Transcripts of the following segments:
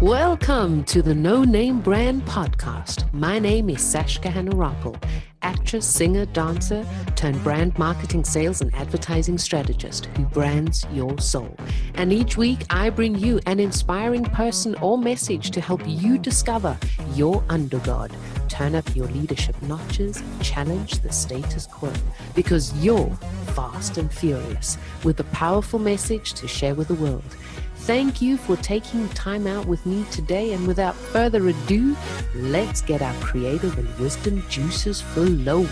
Welcome to the No Name Brand Podcast. My name is Sashka Hanarampal, actress, singer, dancer, turned brand marketing, sales, and advertising strategist who brands your soul. And each week I bring you an inspiring person or message to help you discover your undergod, turn up your leadership notches, challenge the status quo, because you're fast and furious with a powerful message to share with the world. Thank you for taking time out with me today, and without further ado, let's get our creative and wisdom juices flowing.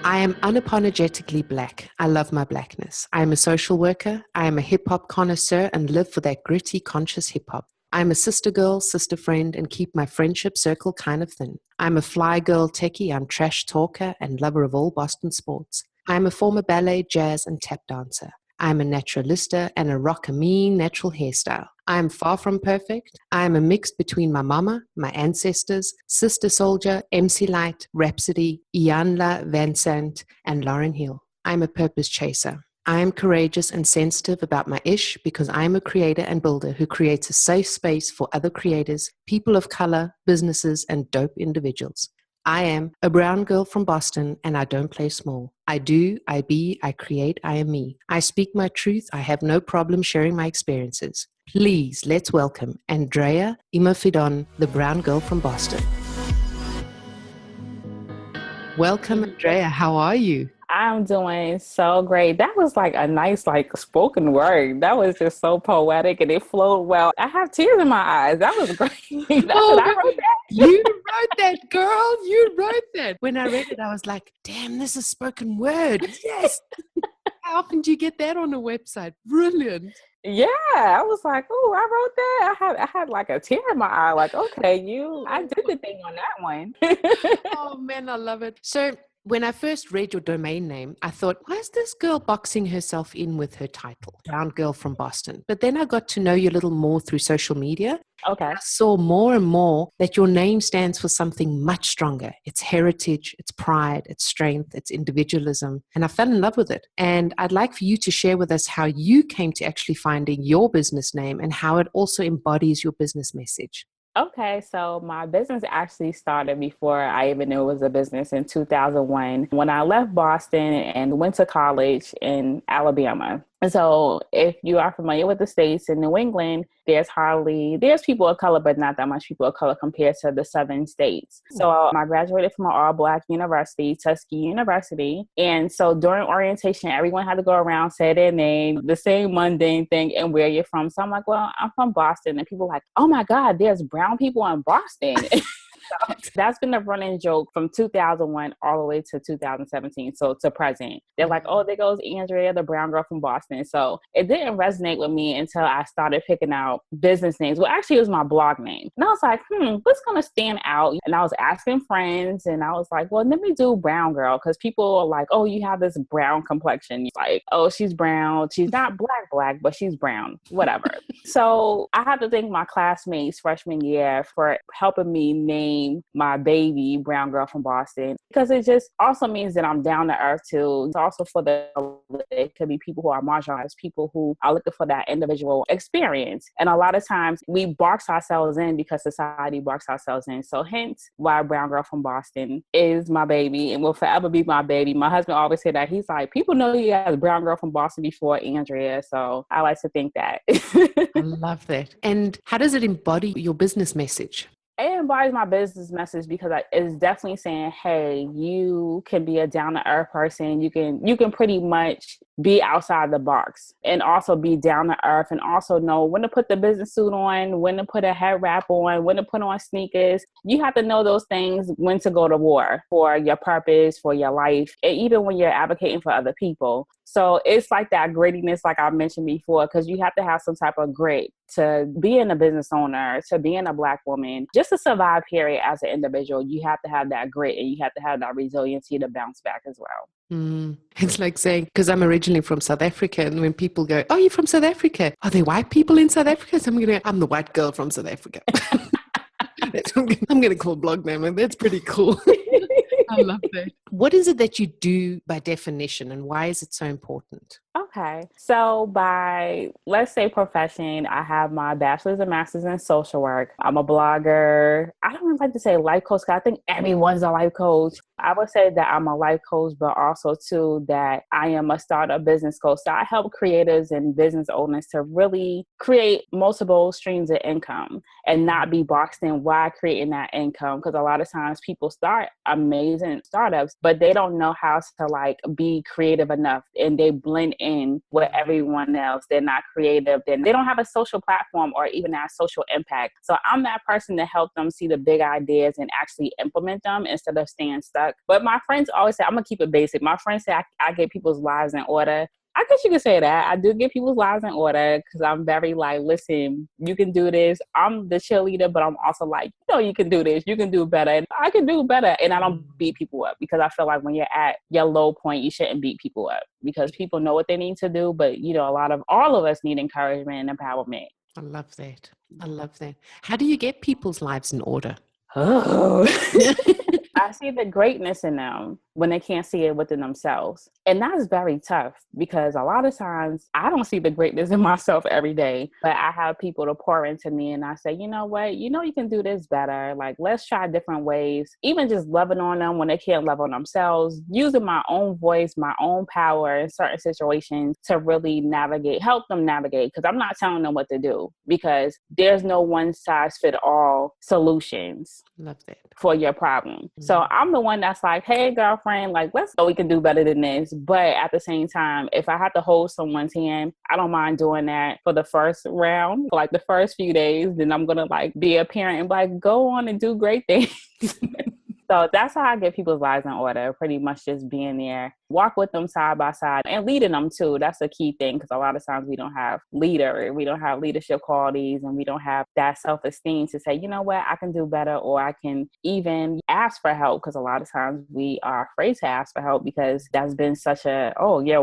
I am unapologetically Black. I love my Blackness. I am a social worker. I am a hip-hop connoisseur and live for that gritty, conscious hip-hop. I'm a sister girl, sister friend, and keep my friendship circle kind of thin. I'm a fly girl techie. I'm trash talker and lover of all Boston sports. I'm a former ballet, jazz, and tap dancer. I'm a naturalista and a rock a mean natural hairstyle. I am far from perfect. I am a mix between my mama, my ancestors, Sister Soldier, MC Light, Rhapsody, Iyanla Vanzant, and Lauryn Hill. I'm a purpose chaser. I am courageous and sensitive about my ish because I am a creator and builder who creates a safe space for other creators, people of color, businesses, and dope individuals. I am a brown girl from Boston, and I don't play small. I do, I be, I create, I am me. I speak my truth. I have no problem sharing my experiences. Please, let's welcome ANDREA IMAFIDON, the brown girl from Boston. Welcome, ANDREA. How are you? I'm doing so great. That was like a nice, spoken word. That was just so poetic and it flowed well. I have tears in my eyes. That was great. I wrote that. You wrote that, girl. You wrote that. When I read it, I was like, damn, this is spoken word. Yes. How often do you get that on a website? Brilliant. Yeah. I was like, oh, I wrote that. I had like a tear in my eye. Like, okay, I did the thing on that one. Oh man, I love it. So when I first read your domain name, I thought, why is this girl boxing herself in with her title, Brown Girl from Boston? But then I got to know you a little more through social media. Okay. I saw more and more that your name stands for something much stronger. It's heritage, it's pride, it's strength, it's individualism. And I fell in love with it. And I'd like for you to share with us how you came to actually finding your business name and how it also embodies your business message. Okay, so my business actually started before I even knew it was a business in 2001 when I left Boston and went to college in Alabama. And so if you are familiar with the States in New England, there's people of color, but not that much people of color compared to the southern states. So I graduated from an all-Black university, Tuskegee University. And so during orientation, everyone had to go around, say their name, the same mundane thing, and where you're from. So I'm like, well, I'm from Boston. And people are like, oh my God, there's brown people in Boston. So that's been a running joke from 2001 all the way to 2017, so to present. They're like, oh, there goes Andrea, the brown girl from Boston. So it didn't resonate with me until I started picking out business names. Well, actually, it was my blog name. And I was like, what's going to stand out? And I was asking friends, and I was like, well, let me do brown girl, because people are like, oh, you have this brown complexion. Like, oh, she's brown. She's not black, but she's brown, whatever. So I had to thank my classmates freshman year for helping me name my baby brown girl from Boston, because it just also means that I'm down to earth too. It's also it could be people who are marginalized, people who are looking for that individual experience. And a lot of times we box ourselves in because society box ourselves in. So hence why brown girl from Boston is my baby and will forever be my baby. My husband always said that. He's like, people know you as brown girl from Boston before Andrea. So I like to think that. I love that. And how does it embody your business message? It embodies my business message because it's definitely saying, hey, you can be a down-to-earth person. You can pretty much be outside the box and also be down to earth and also know when to put the business suit on, when to put a head wrap on, when to put on sneakers. You have to know those things, when to go to war for your purpose, for your life, and even when you're advocating for other people. So it's like that grittiness, like I mentioned before, because you have to have some type of grit to being a business owner, to being a Black woman, just to survive, period, as an individual. You have to have that grit and you have to have that resiliency to bounce back as well. It's like saying, because I'm originally from South Africa, and when people go, oh, you're from South Africa? Are there white people in South Africa? So I'm the white girl from South Africa. I'm going to call blog name, and that's pretty cool. I love that. What is it that you do by definition, and why is it so important? Okay. So by, let's say, profession, I have my bachelor's and master's in social work. I'm a blogger. I don't even like to say life coach, 'cause I think everyone's a life coach. I would say that I'm a life coach, but also too that I am a startup business coach. So I help creators and business owners to really create multiple streams of income and not be boxed in why creating that income. Because a lot of times people start amazing startups, but they don't know how to like be creative enough, and they blend in with everyone else. They're not creative. Then they don't have a social platform or even that social impact. So I'm that person to help them see the big ideas and actually implement them instead of staying stuck. But my friends always say, I'm gonna keep it basic. My friends say I get people's lives in order. I guess you could say that. I do get people's lives in order because I'm very like, listen, you can do this. I'm the cheerleader, but I'm also like, you can do this. You can do better. And I can do better. And I don't beat people up because I feel like when you're at your low point, you shouldn't beat people up because people know what they need to do. But, all of us need encouragement and empowerment. I love that. I love that. How do you get people's lives in order? Oh. I see the greatness in them when they can't see it within themselves. And that is very tough because a lot of times I don't see the greatness in myself every day, but I have people to pour into me and I say, you know what, you can do this better. Like, let's try different ways, even just loving on them when they can't love on themselves, using my own voice, my own power in certain situations to really help them navigate. Because I'm not telling them what to do because there's no one size fit all solutions. Love that. For your problem. So I'm the one that's like, hey, girlfriend, like, let's go, we can do better than this. But at the same time, if I have to hold someone's hand, I don't mind doing that for the first round, for like the first few days. Then I'm going to like be a parent and like, go on and do great things. So that's how I get people's lives in order, pretty much just being there, walk with them side by side and leading them too. That's a key thing because a lot of times we don't have leadership qualities and we don't have that self-esteem to say, you know what, I can do better, or I can even ask for help because a lot of times we are afraid to ask for help because that's been such a,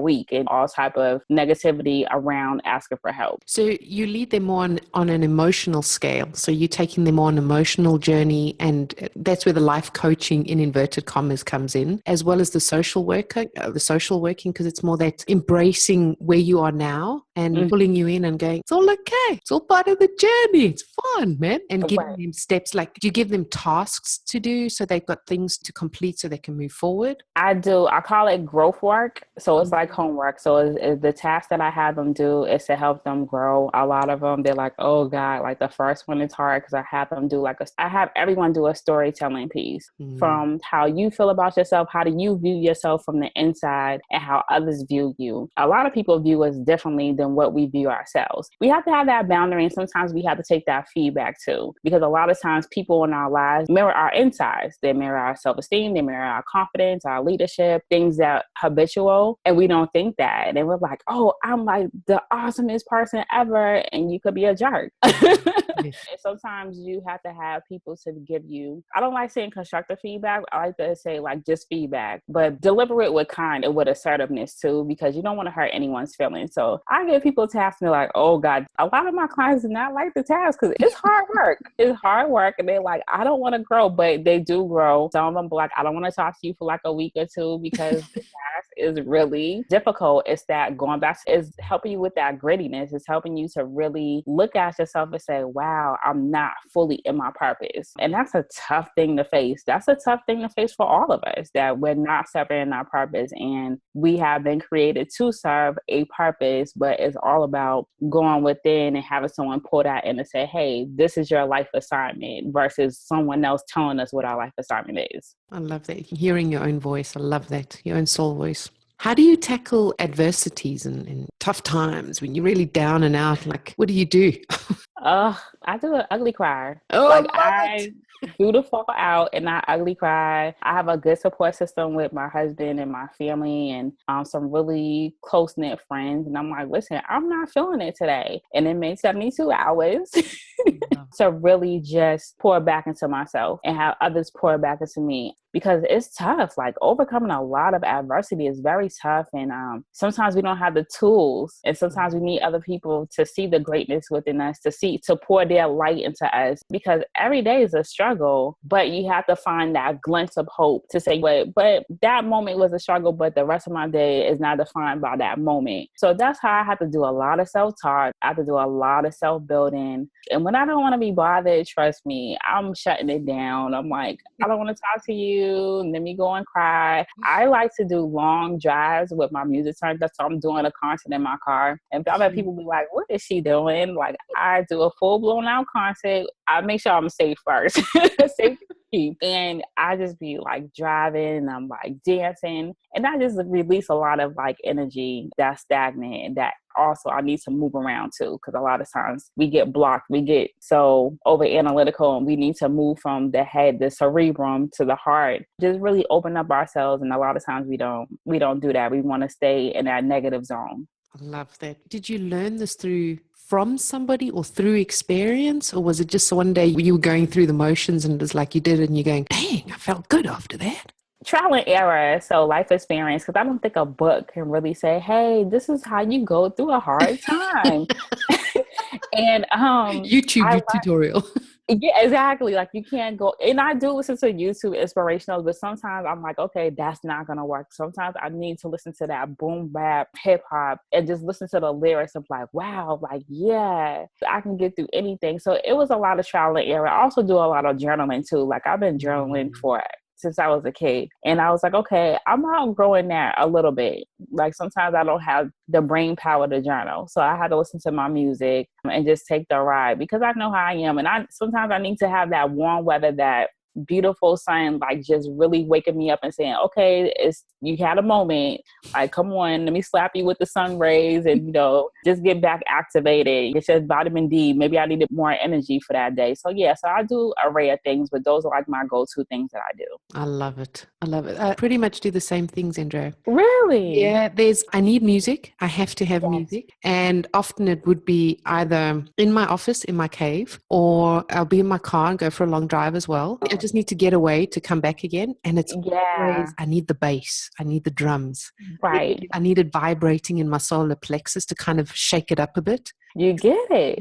weak and all type of negativity around asking for help. So you lead them on an emotional scale. So you're taking them on an emotional journey, and that's where the life coaching in inverted commas comes in, as well as the social working, because it's more that embracing where you are now and pulling you in and going, it's all okay. It's all part of the journey. It's fun, man. And giving them steps, like, do you give them tasks to do so they've got things to complete so they can move forward? I do. I call it growth work. So it's like homework. So the task that I have them do is to help them grow. A lot of them, they're like, oh God, like the first one is hard because I have them do I have everyone do a storytelling piece from how you feel about yourself. How do you view yourself from the inside and how others view you? A lot of people view us differently than what we view ourselves. We have to have that boundary, and sometimes we have to take that feedback too, because a lot of times people in our lives mirror our insides. They mirror our self-esteem, they mirror our confidence, our leadership, things that habitual, and we don't think that. And we're like, oh, I'm like the awesomest person ever, and you could be a jerk. And sometimes you have to have people to give you, I don't like saying constructive feedback. I like to say like just feedback, but deliver it with kind and with assertiveness too, because you don't want to hurt anyone's feelings. So I give people tasks and they're like, oh God, a lot of my clients do not like the task because it's hard work. It's hard work. And they're like, I don't want to grow, but they do grow. Some of them be like, I don't want to talk to you for like a week or two because the task is really difficult. It's that going back, is helping you with that grittiness. It's helping you to really look at yourself and say, wow, I'm not fully in my purpose. And that's a tough thing to face. That's a tough thing to face for all of us, that we're not serving in our purpose. And we have been created to serve a purpose, but it's all about going within and having someone pull that in and say, hey, this is your life assignment, versus someone else telling us what our life assignment is. I love that. Hearing your own voice. I love that. Your own soul voice. How do you tackle adversities and tough times when you're really down and out? Like, what do you do? I do an ugly cry. Oh, like I do the fall out and I ugly cry. I have a good support system with my husband and my family and some really close-knit friends. And I'm like, listen, I'm not feeling it today. And it made 72 hours to really just pour back into myself and have others pour back into me. Because it's tough. Like overcoming a lot of adversity is very tough. And sometimes we don't have the tools. And sometimes we need other people to see the greatness within us, to pour be a light into us, because every day is a struggle, but you have to find that glimpse of hope to say, but that moment was a struggle, but the rest of my day is not defined by that moment. So that's how I have to do a lot of self-talk. I have to do a lot of self-building. And when I don't want to be bothered, trust me, I'm shutting it down. I'm like, I don't want to talk to you. Let me go and cry. I like to do long drives with my music turned up. So I'm doing a concert in my car. And I've had people be like, what is she doing? Like, I do a full blown out concert. I make sure I'm safe first. Safe. And I just be like driving and I'm like dancing, and I just release a lot of like energy that's stagnant, and that also I need to move around too, because a lot of times we get blocked, we get so over analytical, and we need to move from the head, the cerebrum, to the heart, just really open up ourselves. And a lot of times we don't do that. We want to stay in that negative zone. I love that. Did you learn this from somebody or through experience, or was it just one day you were going through the motions and it was like you did it and you're going, dang, I felt good after that? Trial and error, so life experience, because I don't think a book can really say, hey, this is how you go through a hard time. And YouTube tutorial. Yeah, exactly. Like you can't go, and I do listen to YouTube inspirational, but sometimes I'm like, okay, that's not going to work. Sometimes I need to listen to that boom bap hip hop and just listen to the lyrics of like, wow, like, yeah, I can get through anything. So it was a lot of trial and error. I also do a lot of journaling too. Like I've been journaling since I was a kid. And I was like, okay, I'm outgrowing that a little bit. Like sometimes I don't have the brain power to journal. So I had to listen to my music and just take the ride, because I know how I am. And sometimes I need to have that warm weather, that beautiful sun, like just really waking me up and saying, okay, you had a moment, like come on, let me slap you with the sun rays and just get back activated, get your vitamin D. Maybe I needed more energy for that day. So so I do an array of things, but those are like my go-to things that I do. I love it. I pretty much do the same things, Andrea. Really? Yeah, I need music. I have to have music. And often it would be either in my office, in my cave, or I'll be in my car and go for a long drive as well. I just need to get away to come back again. And it's always, I need the bass. I need the drums. Right. I need it vibrating in my solar plexus to kind of shake it up a bit. You get it.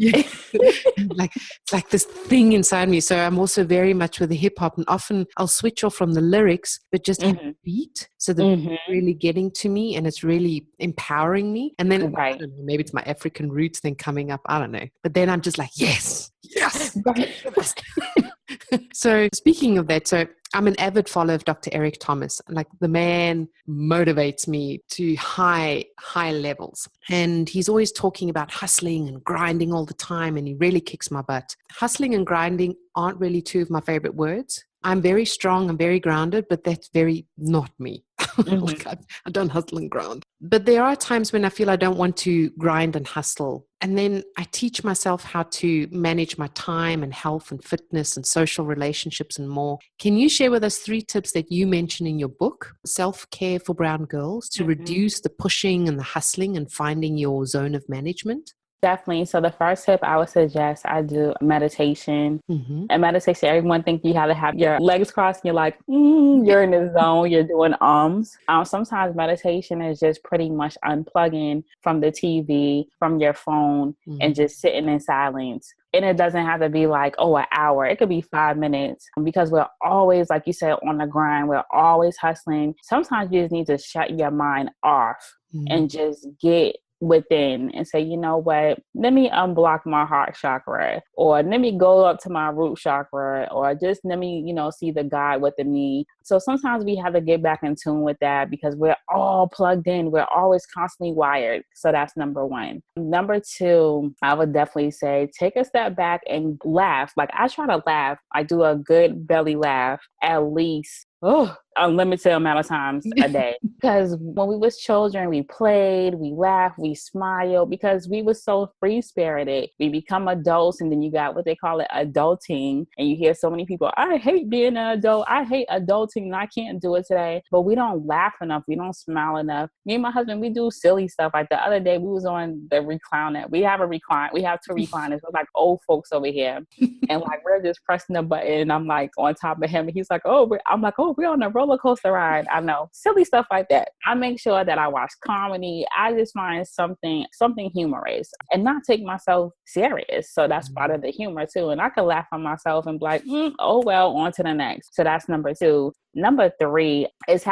It's like this thing inside me. So I'm also very much with the hip hop, and often I'll switch off from the lyrics, but just have a beat. So the beat is really getting to me and it's really empowering me. And then I don't know, maybe it's my African roots thing coming up. I don't know. But then I'm just like, yes. So speaking of that, so I'm an avid follower of Dr. Eric Thomas. Like the man motivates me to high levels. And he's always talking about hustling and grinding all the time. And he really kicks my butt. Hustling and grinding aren't really two of my favorite words. I'm very strong, I'm very grounded, but that's very not me. Like I don't hustle and grind. But there are times when I feel I don't want to grind and hustle. And then I teach myself how to manage my time and health and fitness and social relationships and more. Can you share with us 3 tips that you mention in your book, Self-Care for Brown Girls, to reduce the pushing and the hustling and finding your zone of management? Definitely. So the first tip I would suggest, I do meditation. And meditation, everyone thinks you have to have your legs crossed and you're like, you're in the zone, you're doing ums. Sometimes meditation is just pretty much unplugging from the TV, from your phone, and just sitting in silence. And it doesn't have to be like, an hour. It could be 5 minutes, because we're always, like you said, on the grind. We're always hustling. Sometimes you just need to shut your mind off and just get within and say, you know what, let me unblock my heart chakra, or let me go up to my root chakra, or just let me, see the God within me. So sometimes we have to get back in tune with that, because we're all plugged in. We're always constantly wired. So that's number 1. Number 2, I would definitely say, take a step back and laugh. Like I try to laugh. I do a good belly laugh at least unlimited amount of times a day. Because when we was children, we played, we laughed, we smiled, because we were so free-spirited. We become adults, and then you got what they call it adulting. And you hear so many people, I hate being an adult. I hate adulting and I can't do it today. But we don't laugh enough. We don't smile enough. Me and my husband, we do silly stuff. Like the other day, we was on the recliner. We have 2 recliners. We're like old folks over here. And like we're just pressing the button. And I'm like on top of him. And he's like, I'm like, oh, we're on a roller coaster ride. I know, silly stuff like that. I make sure that I watch comedy. I just find something humorous and not take myself serious. So that's part of the humor too. And I could laugh at myself and be like, oh, well, on to the next. So that's number 2. Number 3 is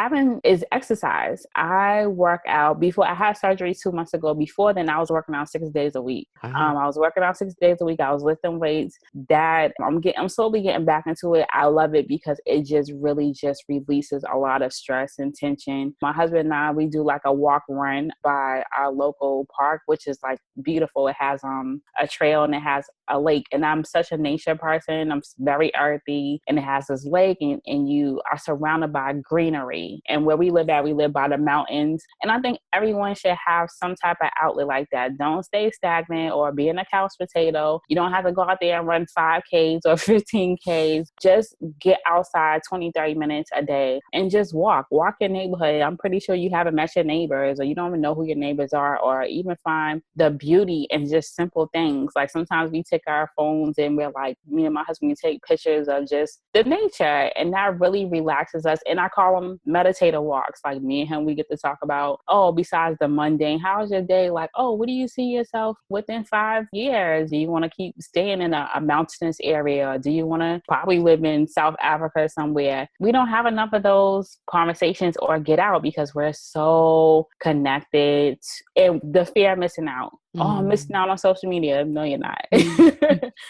exercise. I work out. Before I had surgery 2 months ago. Before then, I was working out 6 days a week. I was working out 6 days a week. I was lifting weights. That I'm slowly getting back into it. I love it because it just really just releases a lot of stress and tension. My husband and I, we do like a walk run by our local park, which is like beautiful. It has a trail and it has a lake. And I'm such a nature person. I'm very earthy, and it has this lake, and you are surrounded by greenery. And where we live by the mountains. And I think everyone should have some type of outlet like that. Don't stay stagnant or be in a couch potato. You don't have to go out there and run 5Ks or 15Ks. Just get outside 20, 30 minutes a day and just walk your neighborhood. I'm pretty sure you haven't met your neighbors, or you don't even know who your neighbors are, or even find the beauty in just simple things. Like sometimes we take our phones and we're like, me and my husband, we take pictures of just the nature, and that really relaxes us. And I call them meditative walks. Like me and him, we get to talk about, oh, besides the mundane, how's your day? Like, oh, what do you see yourself within 5 years? Do you want to keep staying in a mountainous area? Or do you want to probably live in South Africa somewhere? We don't have enough of those conversations or get out because we're so connected, and the fear of missing out. Oh, I'm missing out on social media. No, you're not.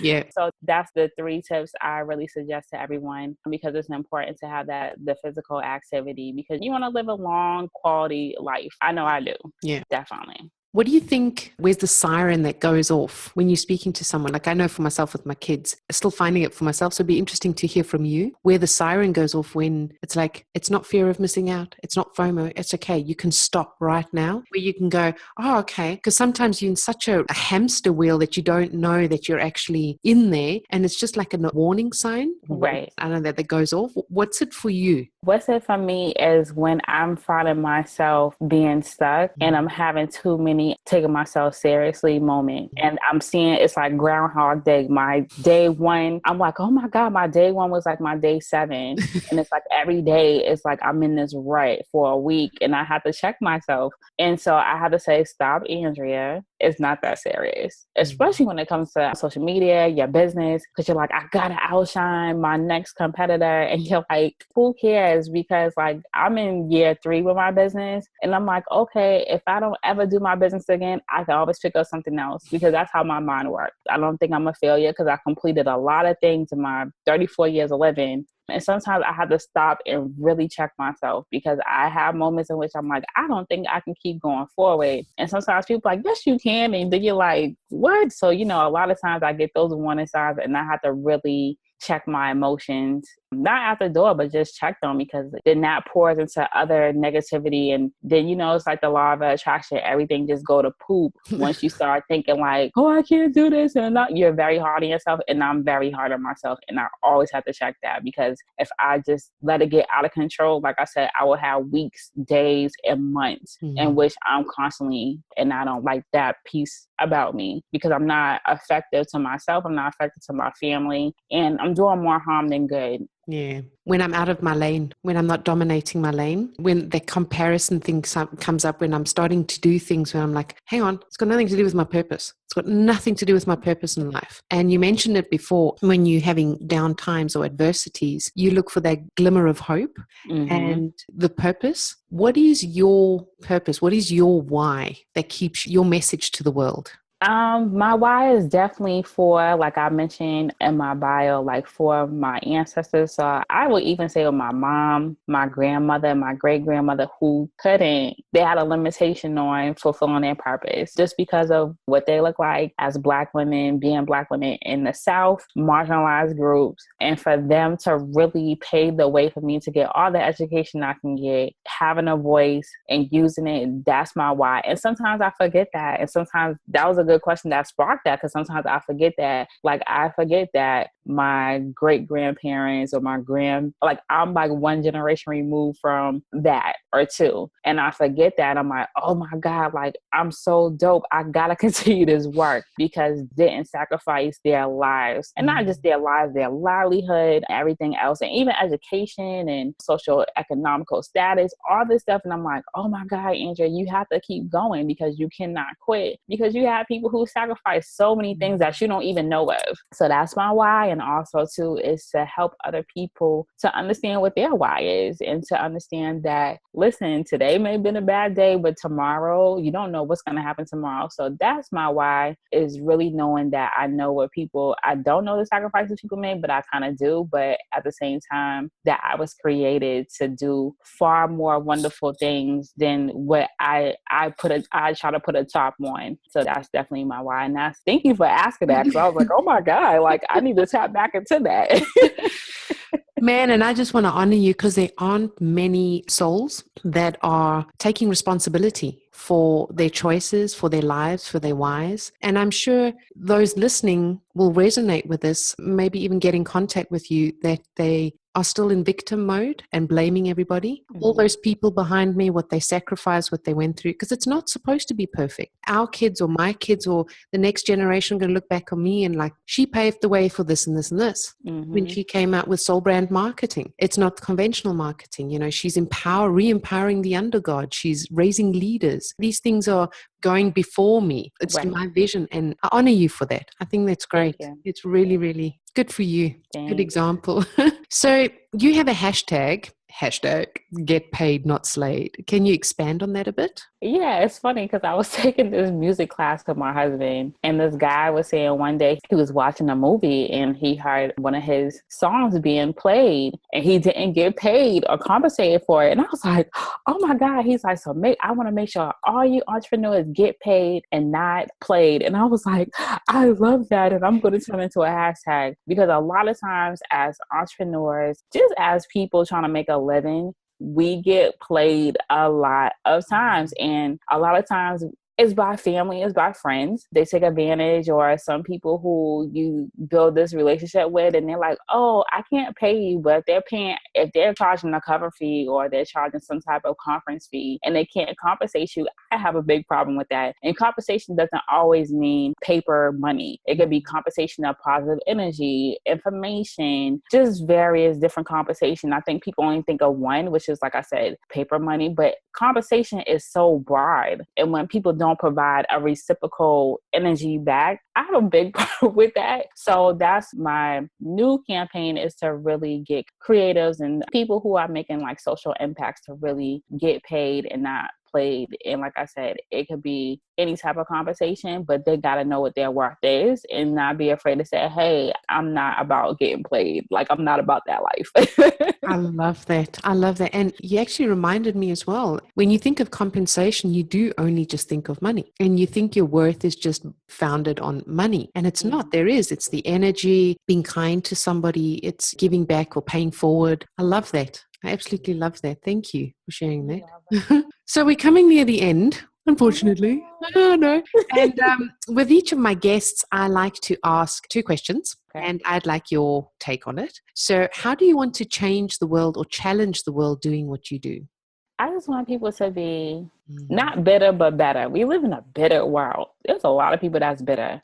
Yeah. So that's the 3 tips I really suggest to everyone, because it's important to have the physical activity, because you want to live a long quality life. I know I do. Yeah. Definitely. What do you think, where's the siren that goes off when you're speaking to someone? Like I know for myself with my kids, I'm still finding it for myself. So it'd be interesting to hear from you where the siren goes off when it's like, it's not fear of missing out. It's not FOMO. It's okay. You can stop right now, where you can go, oh, okay. Because sometimes you're in such a hamster wheel that you don't know that you're actually in there. And it's just like a warning sign. Right. I know that goes off. What's it for you? What's it for me is when I'm finding myself being stuck and I'm having too many taking myself seriously moment. And I'm seeing it's like Groundhog Day. My day 1, I'm like, oh my God, my day 1 was like my day 7. And it's like every day it's like I'm in this rut for a week, and I have to check myself. And so I have to say, stop, Andrea. It's not that serious, especially when it comes to social media, your business, because you're like, I gotta outshine my next competitor. And you're like, who cares? Because like I'm in year 3 with my business, and I'm like, okay, if I don't ever do my business again, I can always pick up something else, because that's how my mind works. I don't think I'm a failure because I completed a lot of things in my 34 years of living. And sometimes I have to stop and really check myself, because I have moments in which I'm like, I don't think I can keep going forward. And sometimes people are like, yes, you can. And then you're like, what? So, a lot of times I get those warning signs, and I have to really check my emotions, not out the door, but just check them, because then that pours into other negativity. And then, it's like the law of attraction, everything just go to poop once you start thinking like, oh, I can't do this. And you're very hard on yourself, and I'm very hard on myself. And I always have to check that, because if I just let it get out of control, like I said, I will have weeks, days, and months in which I'm constantly, and I don't like that piece about me, because I'm not effective to myself. I'm not effective to my family, and I'm doing more harm than good. Yeah. When I'm out of my lane, when I'm not dominating my lane, when the comparison thing comes up, when I'm starting to do things where I'm like, hang on, it's got nothing to do with my purpose. It's got nothing to do with my purpose in life. And you mentioned it before, when you're having down times or adversities, you look for that glimmer of hope and the purpose. What is your purpose? What is your why that keeps your message to the world? My why is definitely for, like I mentioned in my bio, like for my ancestors. So I would even say with my mom, my grandmother, my great grandmother, who couldn't, they had a limitation on fulfilling their purpose just because of what they look like as Black women, being Black women in the South, marginalized groups. And for them to really pave the way for me to get all the education I can get, having a voice and using it, that's my why. And sometimes I forget that. And sometimes that was a good question that sparked that, because sometimes I forget that. Like, I forget that my great grandparents or like I'm like one generation removed from that or two. And I forget that. I'm like, oh my God, like I'm so dope. I gotta continue this work because didn't sacrifice their lives, and not just their lives, their livelihood, everything else, and even education and social economical status, all this stuff. And I'm like, oh my God, Andrea, you have to keep going because you cannot quit, because you have people who sacrifice so many things that you don't even know of. So that's my why. And also too is to help other people to understand what their why is, and to understand that, listen, today may have been a bad day, but tomorrow, you don't know what's going to happen tomorrow. So that's my why, is really knowing that I know I don't know the sacrifices people made, but I kind of do. But at the same time, that I was created to do far more wonderful things than what I try to put a top on. So that's definitely my why. And thank you for asking that, because I was like, oh my God, like I need to tap back into that. Man, and I just want to honor you, because there aren't many souls that are taking responsibility for their choices, for their lives, for their whys. And I'm sure those listening will resonate with this, maybe even get in contact with you, that they are still in victim mode and blaming everybody. Mm-hmm. All those people behind me, what they sacrificed, what they went through, because it's not supposed to be perfect. Our kids or my kids or the next generation are going to look back on me and like, she paved the way for this and this and this. Mm-hmm. When she came out with soul brand marketing, it's not conventional marketing. You know, she's re-empowering the undergod. She's raising leaders. These things are going before me. It's right. My vision, and I honor you for that. I think that's great. It's really, really good for you. Thanks. Good example. So you have a hashtag get paid, not slayed. Can you expand on that a bit? Yeah, it's funny because I was taking this music class with my husband, and this guy was saying one day he was watching a movie and he heard one of his songs being played and he didn't get paid or compensated for it. And I was like, oh my God. He's like, I want to make sure all you entrepreneurs get paid and not played. And I was like, I love that. And I'm going to turn into a hashtag, because a lot of times as entrepreneurs, just as people trying to make a living, we get played a lot of times. And a lot of times it's by family, it's by friends. They take advantage, or some people who you build this relationship with and they're like, oh, I can't pay you, but if they're charging a cover fee or they're charging some type of conference fee and they can't compensate you, I have a big problem with that. And compensation doesn't always mean paper money. It could be compensation of positive energy, information, just various different compensation. I think people only think of one, which is, like I said, paper money, but compensation is so broad. And when people don't provide a reciprocal energy back, I have a big problem with that. So that's my new campaign, is to really get creatives and people who are making like social impacts to really get paid and not played. And like I said, it could be any type of conversation, but they got to know what their worth is and not be afraid to say, hey, I'm not about getting played. Like, I'm not about that life. I love that. I love that. And you actually reminded me as well, when you think of compensation, you do only just think of money, and you think your worth is just founded on money. And it's not. It's the energy, being kind to somebody, it's giving back or paying forward. I love that. I absolutely love that. Thank you for sharing that. So we're coming near the end, unfortunately. Oh, no. And with each of my guests, I like to ask 2 questions, and I'd like your take on it. So how do you want to change the world or challenge the world doing what you do? I just want people to be not bitter, but better. We live in a bitter world. There's a lot of people that's bitter.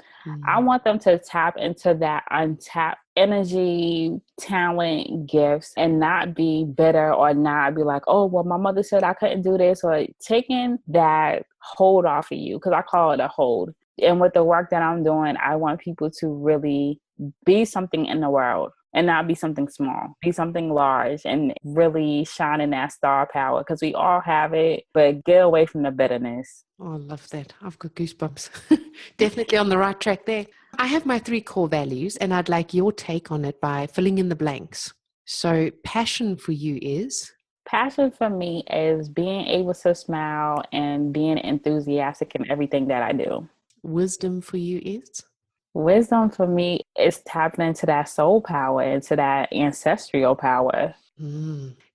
I want them to tap into that untapped energy, talent, gifts, and not be bitter, or not be like, oh, well, my mother said I couldn't do this, or taking that hold off of you, because I call it a hold. And with the work that I'm doing, I want people to really be something in the world. And not be something small, be something large, and really shine in that star power, because we all have it, but get away from the bitterness. Oh, I love that. I've got goosebumps. Definitely on the right track there. I have my 3 core values, and I'd like your take on it by filling in the blanks. So passion for you is? Passion for me is being able to smile and being enthusiastic in everything that I do. Wisdom for you is? Wisdom for me is tapping into that soul power, into that ancestral power.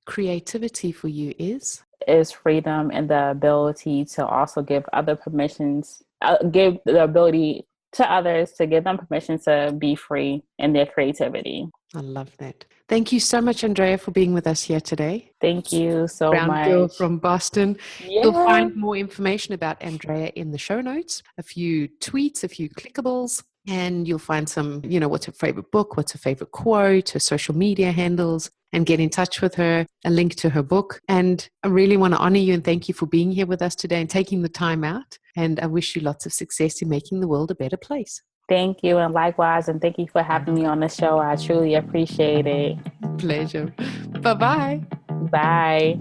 Creativity for you is freedom and the ability to also give other permissions, give the ability to others to give them permission to be free in their creativity. I love that. Thank you so much, Andrea, for being with us here today. Thank you so Brown much. girl from Boston. Yeah. You'll find more information about Andrea in the show notes, a few tweets, a few clickables, and you'll find some, what's her favorite book, what's her favorite quote, her social media handles, and get in touch with her, a link to her book. And I really want to honor you and thank you for being here with us today and taking the time out. And I wish you lots of success in making the world a better place. Thank you. And likewise. And thank you for having me on the show. I truly appreciate it. Pleasure. Bye-bye. Bye.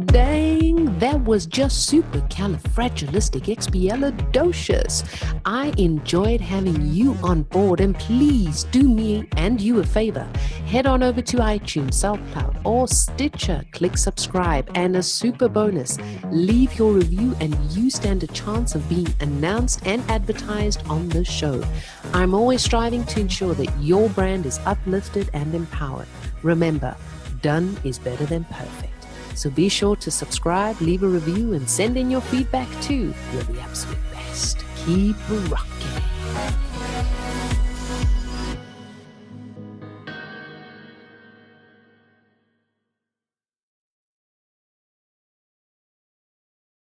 Dang, that was just supercalifragilisticexpialidocious. I enjoyed having you on board, and please do me and you a favor. Head on over to iTunes, SoundCloud, or Stitcher. Click subscribe, and a super bonus, leave your review and you stand a chance of being announced and advertised on the show. I'm always striving to ensure that your brand is uplifted and empowered. Remember, done is better than perfect. So be sure to subscribe, leave a review, and send in your feedback too. You're the absolute best. Keep rocking.